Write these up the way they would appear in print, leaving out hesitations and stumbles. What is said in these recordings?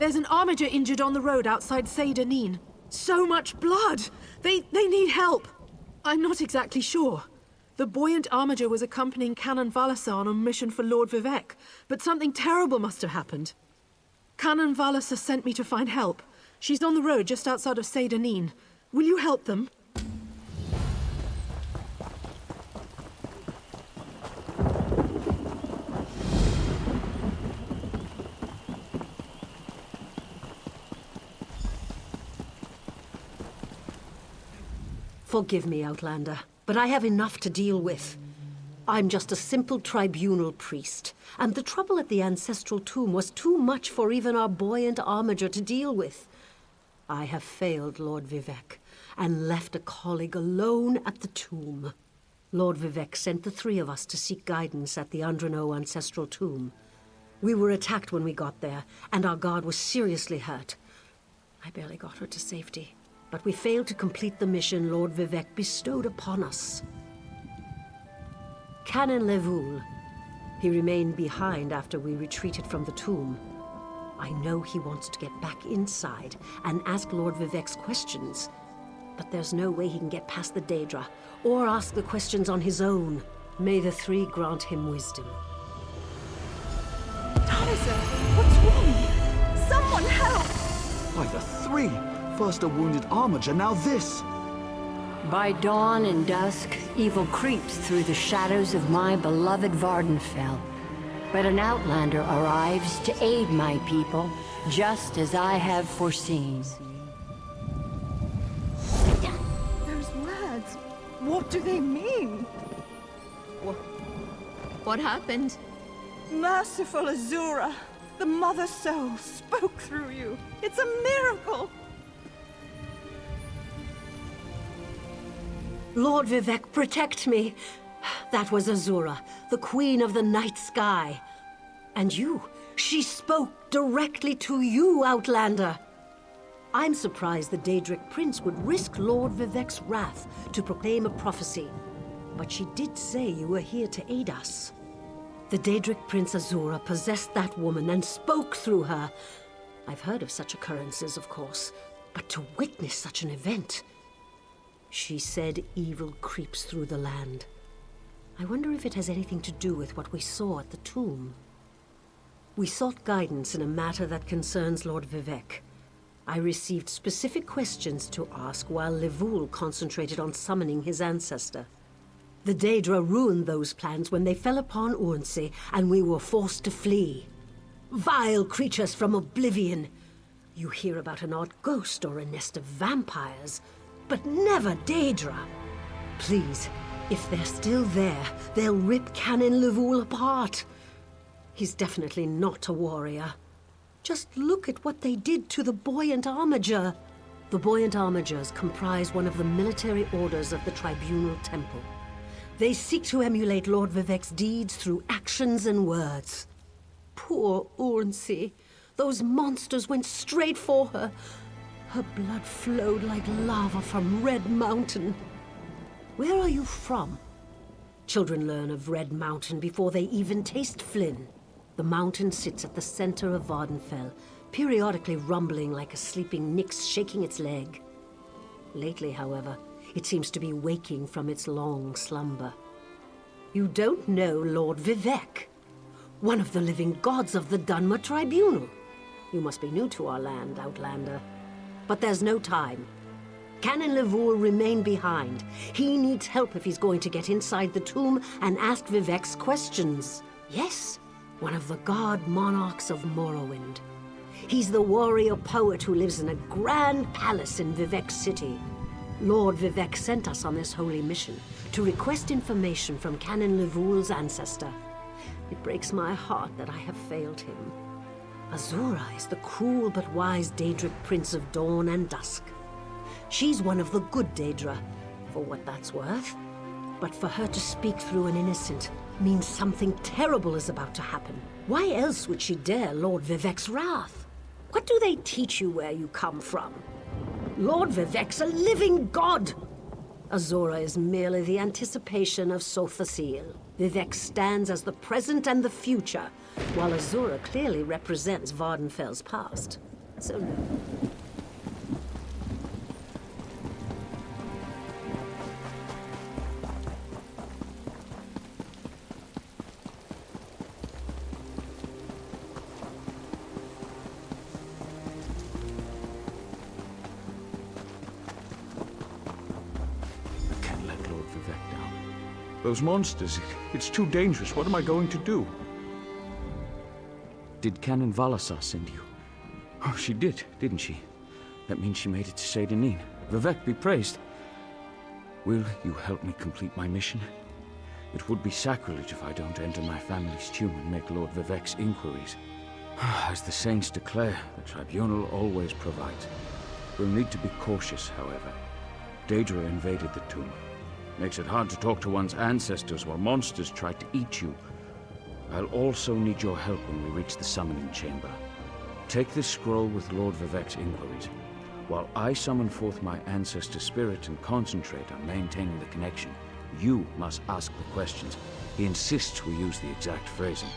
There's an armiger injured on the road outside Seydanin. So much blood! They need help! I'm not exactly sure. The buoyant armiger was accompanying Canon Valasa on a mission for Lord Vivek, but something terrible must have happened. Canon Valasa sent me to find help. She's on the road just outside of Seydanin. Will you help them? Forgive me, Outlander, but I have enough to deal with. I'm just a simple tribunal priest, and the trouble at the ancestral tomb was too much for even our buoyant armiger to deal with. I have failed Lord Vivek, and left a colleague alone at the tomb. Lord Vivek sent the three of us to seek guidance at the Andrano ancestral tomb. We were attacked when we got there, and our guard was seriously hurt. I barely got her to safety. But we failed to complete the mission Lord Vivek bestowed upon us. Canon Levoul. He remained behind after we retreated from the tomb. I know he wants to get back inside and ask Lord Vivek's questions. But there's no way he can get past the Daedra, or ask the questions on his own. May the three grant him wisdom. Taliza, what's wrong? Someone help! By the three! First a wounded armiger, now this! By dawn and dusk, evil creeps through the shadows of my beloved Vardenfell. But an outlander arrives to aid my people, just as I have foreseen. Those words, what do they mean? What happened? Merciful Azura, the Mother Soul spoke through you. It's a miracle! Lord Vivek, protect me! That was Azura, the Queen of the Night Sky. And you, she spoke directly to you, Outlander! I'm surprised the Daedric Prince would risk Lord Vivek's wrath to proclaim a prophecy. But she did say you were here to aid us. The Daedric Prince Azura possessed that woman and spoke through her. I've heard of such occurrences, of course, but to witness such an event... She said evil creeps through the land. I wonder if it has anything to do with what we saw at the tomb. We sought guidance in a matter that concerns Lord Vivek. I received specific questions to ask while Levoul concentrated on summoning his ancestor. The Daedra ruined those plans when they fell upon Urnsey, and we were forced to flee. Vile creatures from oblivion! You hear about an odd ghost or a nest of vampires, but never Daedra. Please, if they're still there, they'll rip Canon Levoul apart. He's definitely not a warrior. Just look at what they did to the buoyant armiger. The buoyant armigers comprise one of the military orders of the Tribunal Temple. They seek to emulate Lord Vivek's deeds through actions and words. Poor Urnsey. Those monsters went straight for her. Her blood flowed like lava from Red Mountain. Where are you from? Children learn of Red Mountain before they even taste Flynn. The mountain sits at the center of Vardenfell, periodically rumbling like a sleeping Nyx shaking its leg. Lately, however, it seems to be waking from its long slumber. You don't know Lord Vivek, one of the living gods of the Dunmer Tribunal. You must be new to our land, Outlander. But there's no time. Canon Levoul remain behind. He needs help if he's going to get inside the tomb and ask Vivek's questions. Yes, one of the god monarchs of Morrowind. He's the warrior poet who lives in a grand palace in Vivek City. Lord Vivek sent us on this holy mission to request information from Canon Levoul's ancestor. It breaks my heart that I have failed him. Azura is the cruel but wise Daedric Prince of Dawn and Dusk. She's one of the good Daedra, for what that's worth. But for her to speak through an innocent means something terrible is about to happen. Why else would she dare Lord Vivek's wrath? What do they teach you where you come from? Lord Vivek's a living god! Azura is merely the anticipation of Sothasil. Vivek stands as the present and the future, while Azura clearly represents Vardenfell's past. So no. I can't let Lord Vivek down. Those monsters, it's too dangerous. What am I going to do? Did Canon Valasar send you? Oh, she did, didn't she? That means she made it to Seyda Neen. Vivek be praised. Will you help me complete my mission? It would be sacrilege if I don't enter my family's tomb and make Lord Vivek's inquiries. As the saints declare, the tribunal always provides. We'll need to be cautious, however. Daedra invaded the tomb. Makes it hard to talk to one's ancestors while monsters try to eat you. I'll also need your help when we reach the summoning chamber. Take this scroll with Lord Vivek's inquiries, while I summon forth my ancestor spirit and concentrate on maintaining the connection. You must ask the questions. He insists we use the exact phrasing.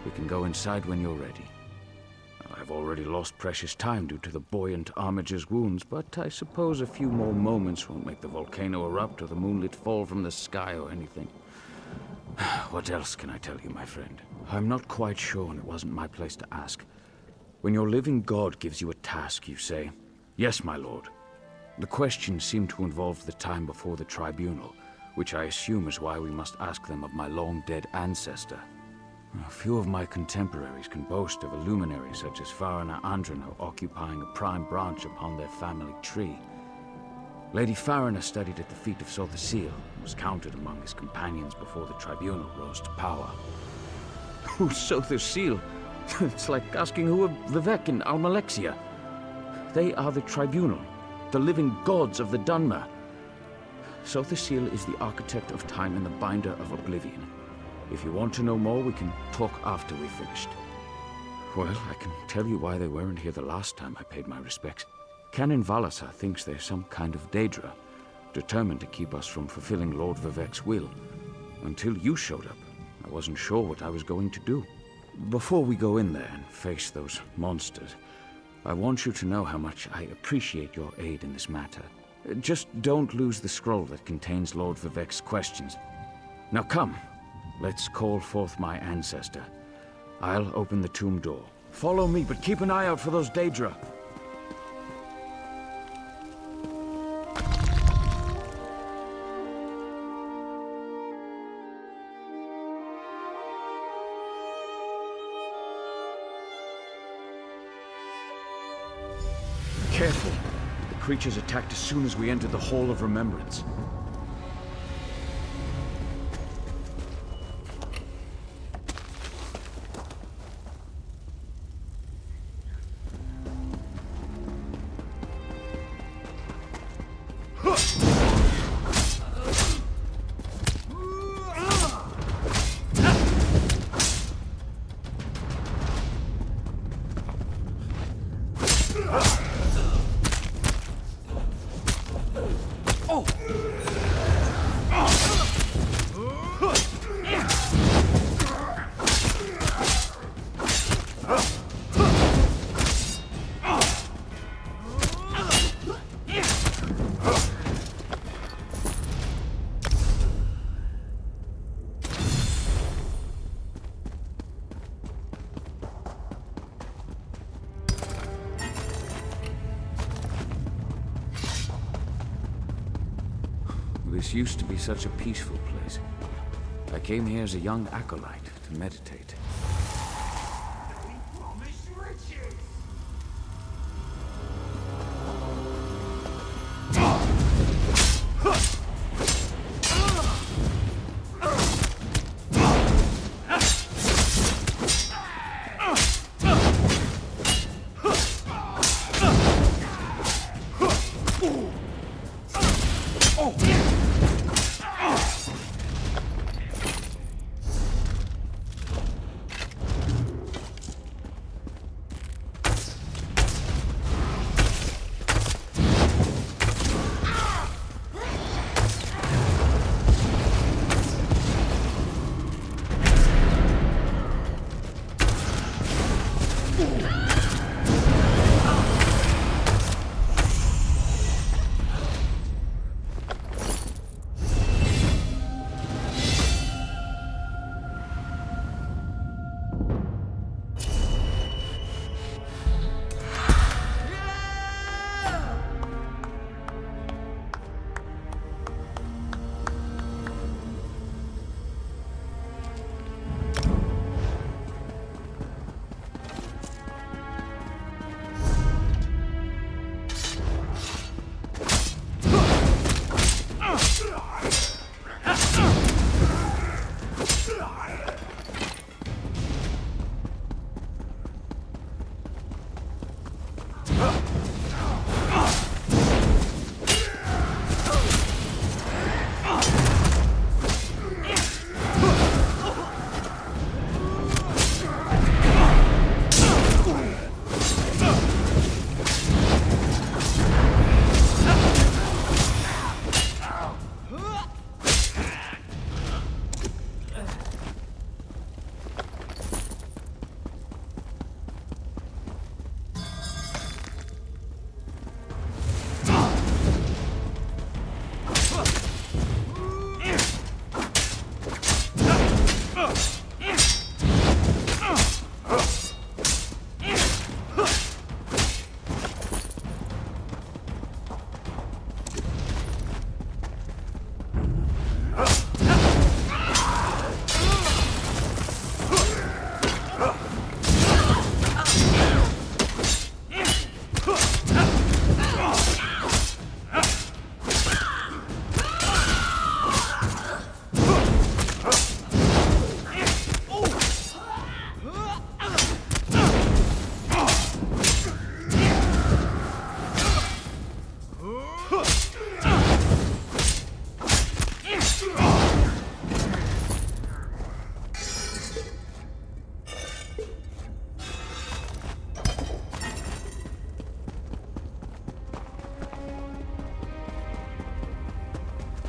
We can go inside when you're ready. I've already lost precious time due to the buoyant armiger's wounds, but I suppose a few more moments won't make the volcano erupt or the moonlit fall from the sky or anything. What else can I tell you, my friend? I'm not quite sure, and it wasn't my place to ask. When your living god gives you a task, you say, "Yes, my lord." The questions seem to involve the time before the tribunal, which I assume is why we must ask them of my long-dead ancestor. A few of my contemporaries can boast of a luminary such as Farina Andrano occupying a prime branch upon their family tree. Lady Farina studied at the feet of Sotha Sil and was counted among his companions before the tribunal rose to power. Who's Sotha Sil? It's like asking who are Vivek and Almalexia. They are the tribunal, the living gods of the Dunmer. Sotha Sil is the architect of time and the binder of oblivion. If you want to know more, we can talk after we've finished. Well, I can tell you why they weren't here the last time I paid my respects. Canon Valasar thinks they're some kind of Daedra, determined to keep us from fulfilling Lord Vivek's will. Until you showed up, I wasn't sure what I was going to do. Before we go in there and face those monsters, I want you to know how much I appreciate your aid in this matter. Just don't lose the scroll that contains Lord Vivek's questions. Now come, let's call forth my ancestor. I'll open the tomb door. Follow me, but keep an eye out for those Daedra. Careful. The creatures attacked as soon as we entered the Hall of Remembrance. This used to be such a peaceful place. I came here as a young acolyte to meditate.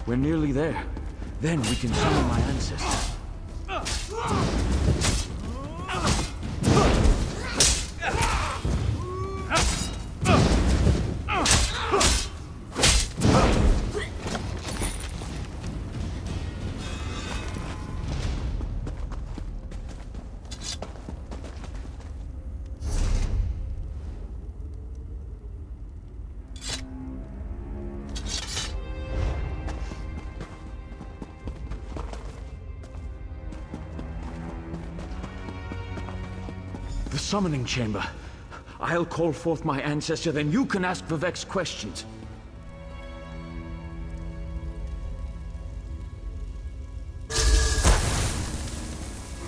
We're nearly there. Then we can summon my ancestor. The summoning chamber. I'll call forth my ancestor, then you can ask Vivek's questions.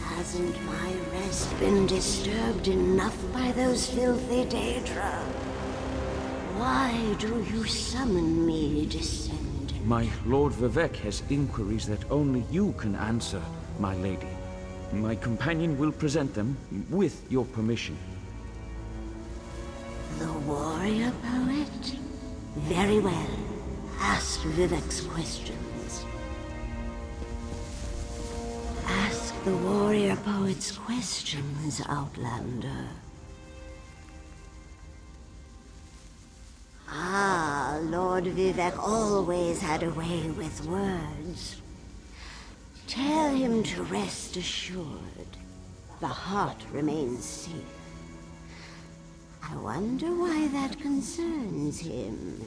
Hasn't my rest been disturbed enough by those filthy Daedra? Why do you summon me, descendant? My Lord Vivek has inquiries that only you can answer, my lady. My companion will present them with your permission. The warrior poet? Very well. Ask Vivek's questions. Ask the warrior poet's questions, Outlander. Ah, Lord Vivek always had a way with words. Tell him to rest assured. The heart remains safe. I wonder why that concerns him.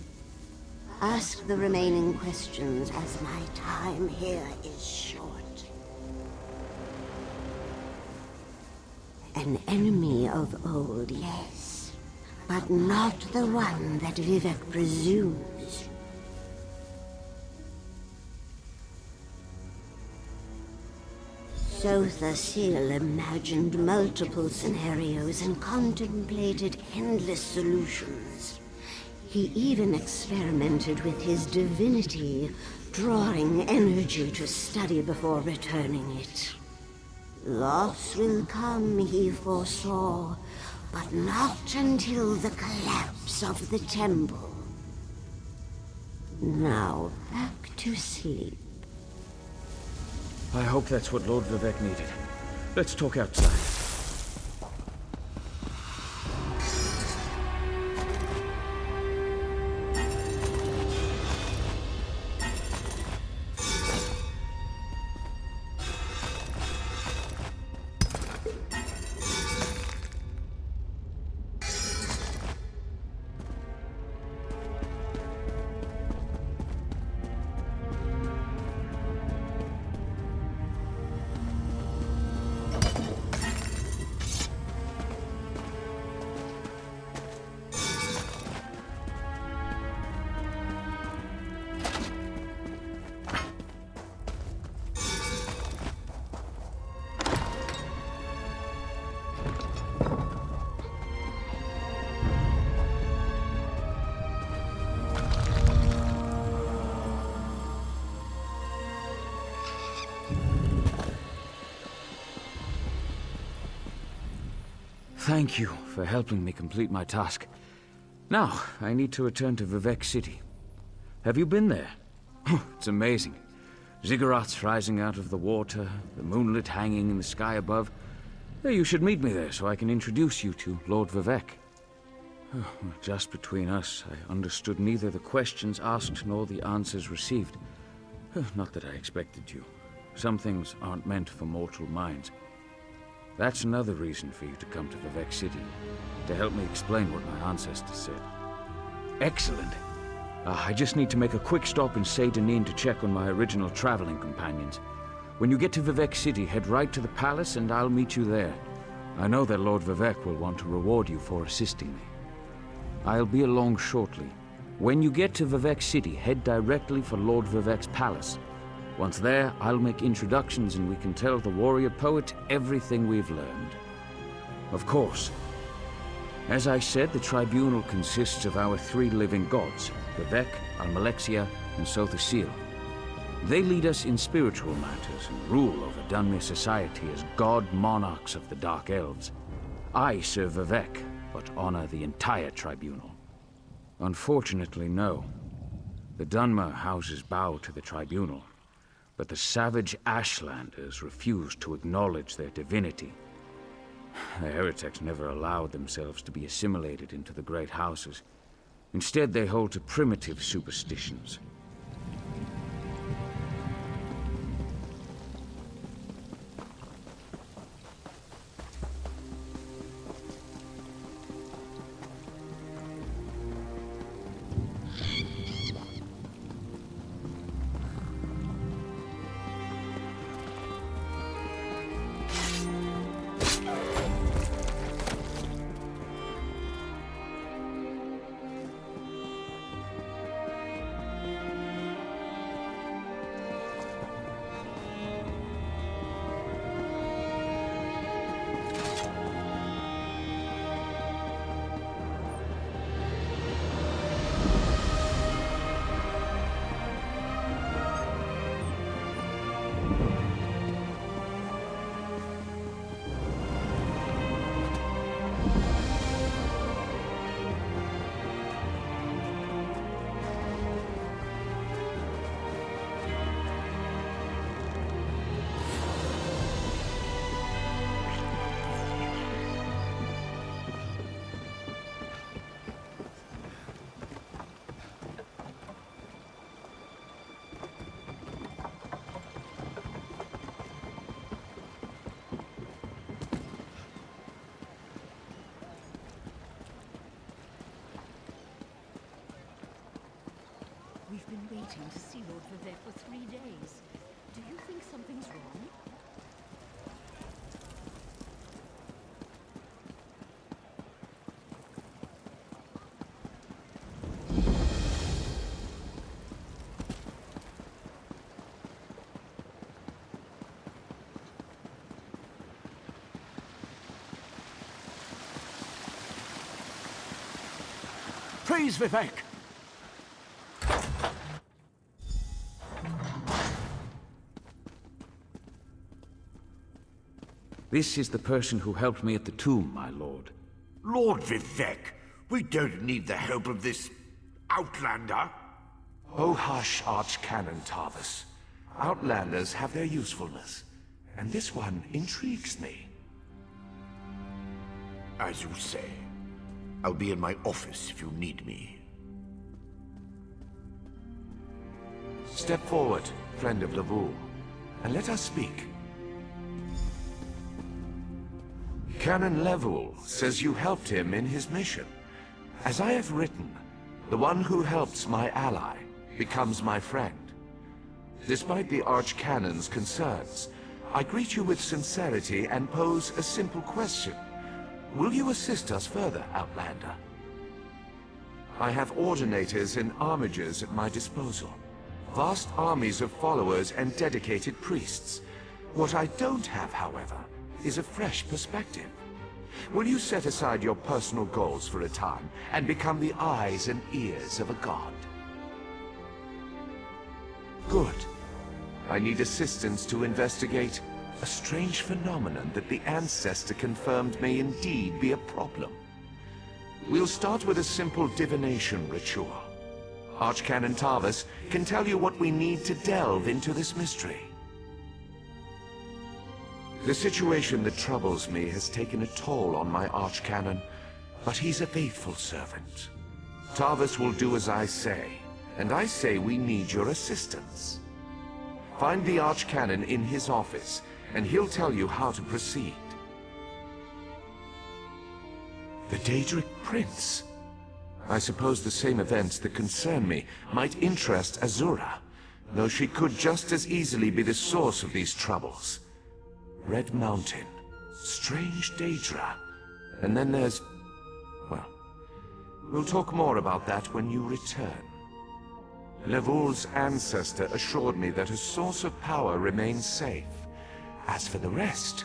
Ask the remaining questions as my time here is short. An enemy of old, yes, but not the one that Vivek presumes. Sotha Sil imagined multiple scenarios and contemplated endless solutions. He even experimented with his divinity, drawing energy to study before returning it. Loss will come, he foresaw, but not until the collapse of the temple. Now back to sleep. I hope that's what Lord Vivek needed. Let's talk outside. Thank you for helping me complete my task. Now, I need to return to Vivek City. Have you been there? It's amazing. Ziggurats rising out of the water, the moonlit hanging in the sky above. You should meet me there so I can introduce you to Lord Vivek. Just between us, I understood neither the questions asked nor the answers received. Not that I expected you. Some things aren't meant for mortal minds. That's another reason for you to come to Vivek City, to help me explain what my ancestors said. Excellent. I just need to make a quick stop in Seydanin to check on my original traveling companions. When you get to Vivek City, head right to the palace and I'll meet you there. I know that Lord Vivek will want to reward you for assisting me. I'll be along shortly. When you get to Vivek City, head directly for Lord Vivek's palace. Once there, I'll make introductions and we can tell the warrior poet everything we've learned. Of course. As I said, the tribunal consists of our 3 living gods, Vivek, Almalexia, and Sothasil. They lead us in spiritual matters and rule over Dunmer society as god monarchs of the Dark Elves. I serve Vivek, but honor the entire tribunal. Unfortunately, no. The Dunmer houses bow to the tribunal, but the savage Ashlanders refuse to acknowledge their divinity. The heretics never allowed themselves to be assimilated into the great houses. Instead, they hold to primitive superstitions. We've been waiting to see Lord Vivek for 3 days. Do you think something's wrong? Praise Vivek! This is the person who helped me at the tomb, my lord. Lord Vivek, we don't need the help of this outlander. Oh hush, Archcanon Tarvis. Outlanders have their usefulness, and this one intrigues me. As you say. I'll be in my office if you need me. Step forward, friend of Lavul, and let us speak. Canon Level says you helped him in his mission. As I have written, the one who helps my ally becomes my friend. Despite the Archcanon's concerns, I greet you with sincerity and pose a simple question. Will you assist us further, Outlander? I have ordinators and armigers at my disposal. Vast armies of followers and dedicated priests. What I don't have, however, is a fresh perspective. Will you set aside your personal goals for a time and become the eyes and ears of a god? Good. I need assistance to investigate A strange phenomenon that the Ancestor confirmed may indeed be a problem. We'll start with a simple divination ritual. Archcanon Tarvis can tell you what we need to delve into this mystery. The situation that troubles me has taken a toll on my Archcanon, but he's a faithful servant. Tarvis will do as I say, and I say we need your assistance. Find the Archcanon in his office, and he'll tell you how to proceed. The Daedric Prince. I suppose the same events that concern me might interest Azura, though she could just as easily be the source of these troubles. Red Mountain, strange Daedra, and then there's... well, we'll talk more about that when you return. Levoul's ancestor assured me that a source of power remains safe. As for the rest,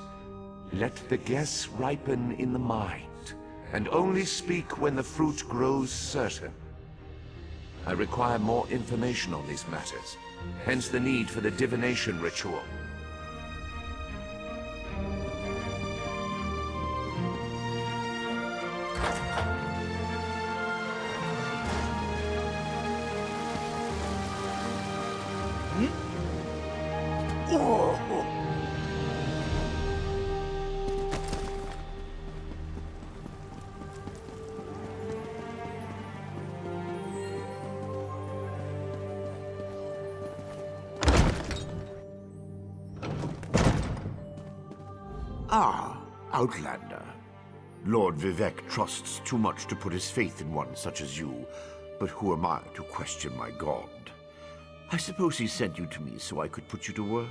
let the guess ripen in the mind, and only speak when the fruit grows certain. I require more information on these matters, hence the need for the divination ritual. Ah, Outlander. Lord Vivec trusts too much to put his faith in one such as you, but who am I to question my god? I suppose he sent you to me so I could put you to work?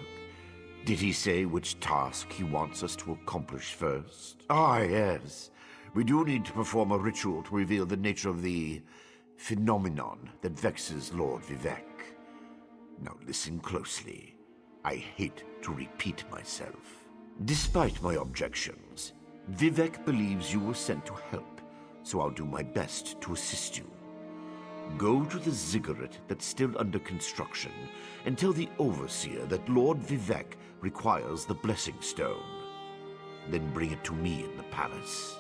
Did he say which task he wants us to accomplish first? Ah, yes. We do need to perform a ritual to reveal the nature of the phenomenon that vexes Lord Vivec. Now listen closely. I hate to repeat myself. Despite my objections, Vivec believes you were sent to help, so I'll do my best to assist you. Go to the ziggurat that's still under construction and tell the Overseer that Lord Vivec requires the Blessing Stone. Then bring it to me in the palace.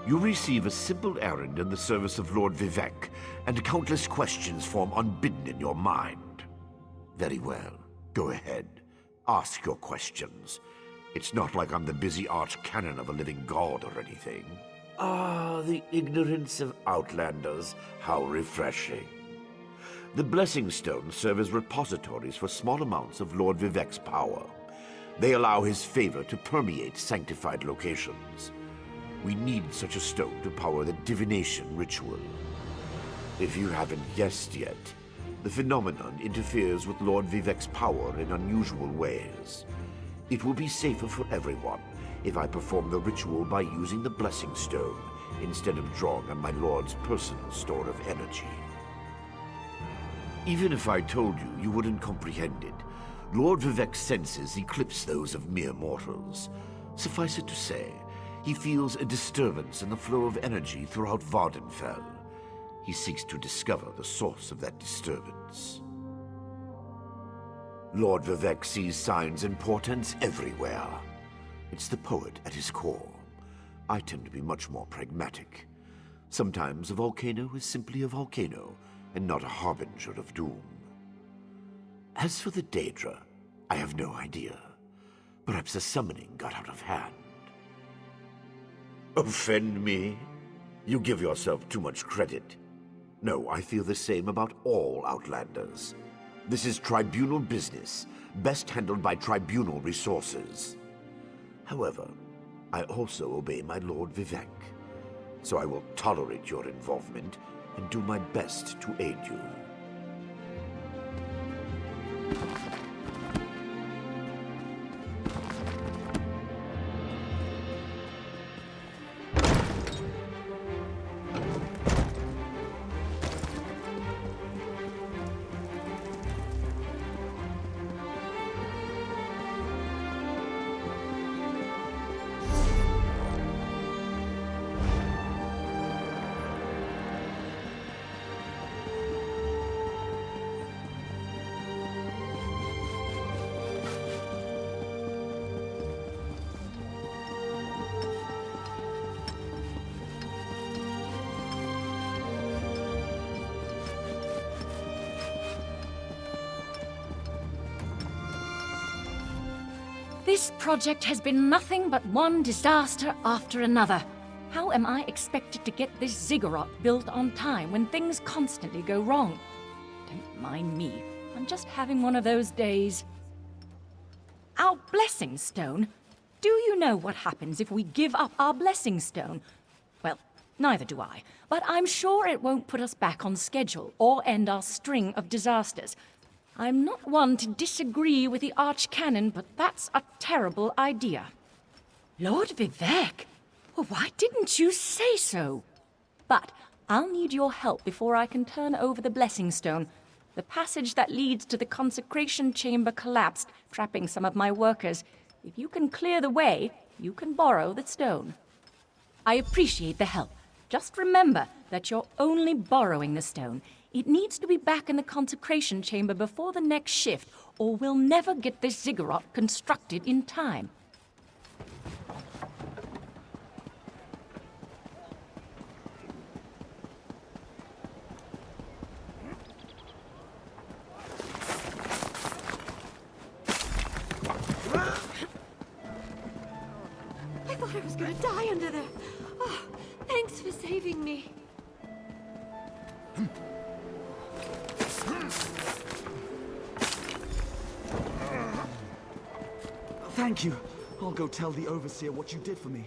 You receive a simple errand in the service of Lord Vivec, and countless questions form unbidden in your mind. Very well. Go ahead. Ask your questions. It's not like I'm the busy archcanon of a living god or anything. Ah, the ignorance of Outlanders. How refreshing. The Blessing Stones serve as repositories for small amounts of Lord Vivec's power. They allow his favor to permeate sanctified locations. We need such a stone to power the divination ritual. If you haven't guessed yet, the phenomenon interferes with Lord Vivec's power in unusual ways. It will be safer for everyone if I perform the ritual by using the Blessing Stone instead of drawing on my Lord's personal store of energy. Even if I told you, you wouldn't comprehend it. Lord Vivec's senses eclipse those of mere mortals. Suffice it to say, he feels a disturbance in the flow of energy throughout Vardenfell. He seeks to discover the source of that disturbance. Lord Vivec sees signs and portents everywhere. It's the poet at his core. I tend to be much more pragmatic. Sometimes a volcano is simply a volcano, and not a harbinger of doom. As for the Daedra, I have no idea. Perhaps the summoning got out of hand. Offend me? You give yourself too much credit. No, I feel the same about all Outlanders. This is tribunal business, best handled by tribunal resources. However, I also obey my Lord Vivec, so I will tolerate your involvement and do my best to aid you. This project has been nothing but one disaster after another. How am I expected to get this ziggurat built on time when things constantly go wrong? Don't mind me. I'm just having one of those days. Our blessing stone? Do you know what happens if we give up our blessing stone? Well, neither do I. But I'm sure it won't put us back on schedule or end our string of disasters. I'm not one to disagree with the Archcanon, but that's a terrible idea. Lord Vivek? Well, why didn't you say so? But I'll need your help before I can turn over the blessing stone. The passage that leads to the consecration chamber collapsed, trapping some of my workers. If you can clear the way, you can borrow the stone. I appreciate the help. Just remember that you're only borrowing the stone. It needs to be back in the consecration chamber before the next shift, or we'll never get this ziggurat constructed in time. I thought I was gonna die under there. Oh, thanks for saving me. Thank you. I'll go tell the Overseer what you did for me.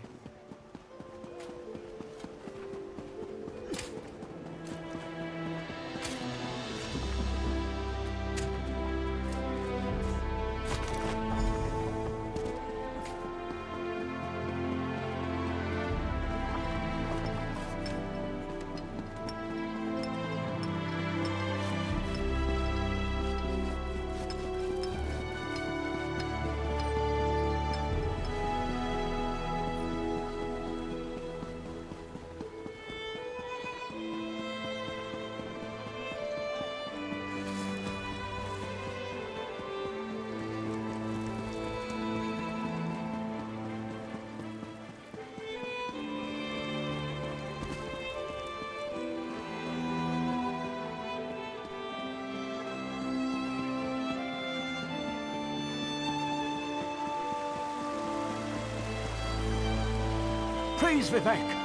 Praise Vivek!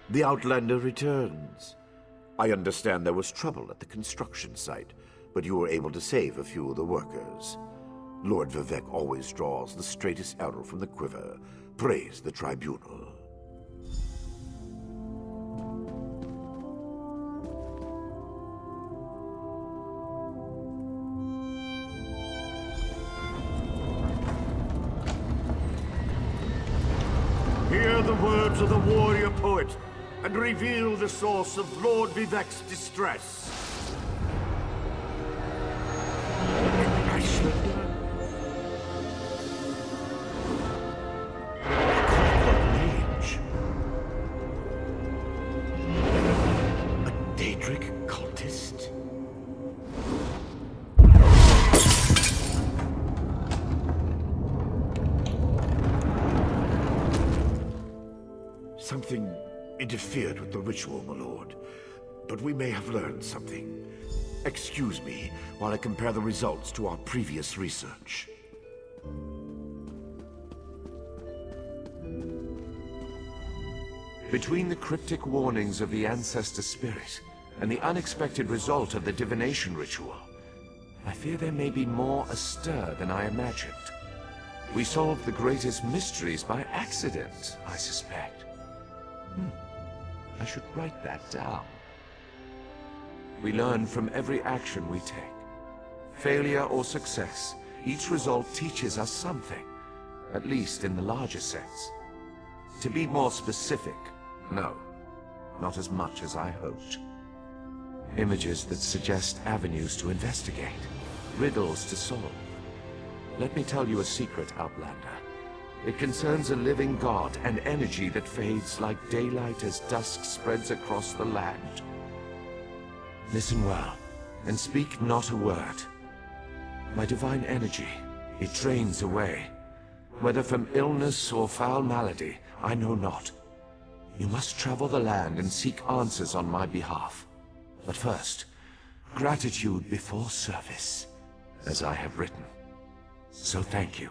The Outlander returns. I understand there was trouble at the construction site, but you were able to save a few of the workers. Lord Vivek always draws the straightest arrow from the quiver. Praise the Tribunal. Hear the words of the warrior poet, and reveal the source of Lord Vivek's distress. Mage. A Daedric cultist? Something interfered with the ritual, my lord. But we may have learned something. Excuse me while I compare the results to our previous research. Between the cryptic warnings of the ancestor spirit and the unexpected result of the divination ritual, I fear there may be more astir than I imagined. We solved the greatest mysteries by accident, I suspect. I should write that down. We learn from every action we take. Failure or success, each result teaches us something, at least in the larger sense. To be more specific, no, not as much as I hoped. Images that suggest avenues to investigate, riddles to solve. Let me tell you a secret, Outlander. It concerns a living god, an energy that fades like daylight as dusk spreads across the land. Listen well, and speak not a word. My divine energy, it drains away. Whether from illness or foul malady, I know not. You must travel the land and seek answers on my behalf. But first, gratitude before service, as I have written. So thank you.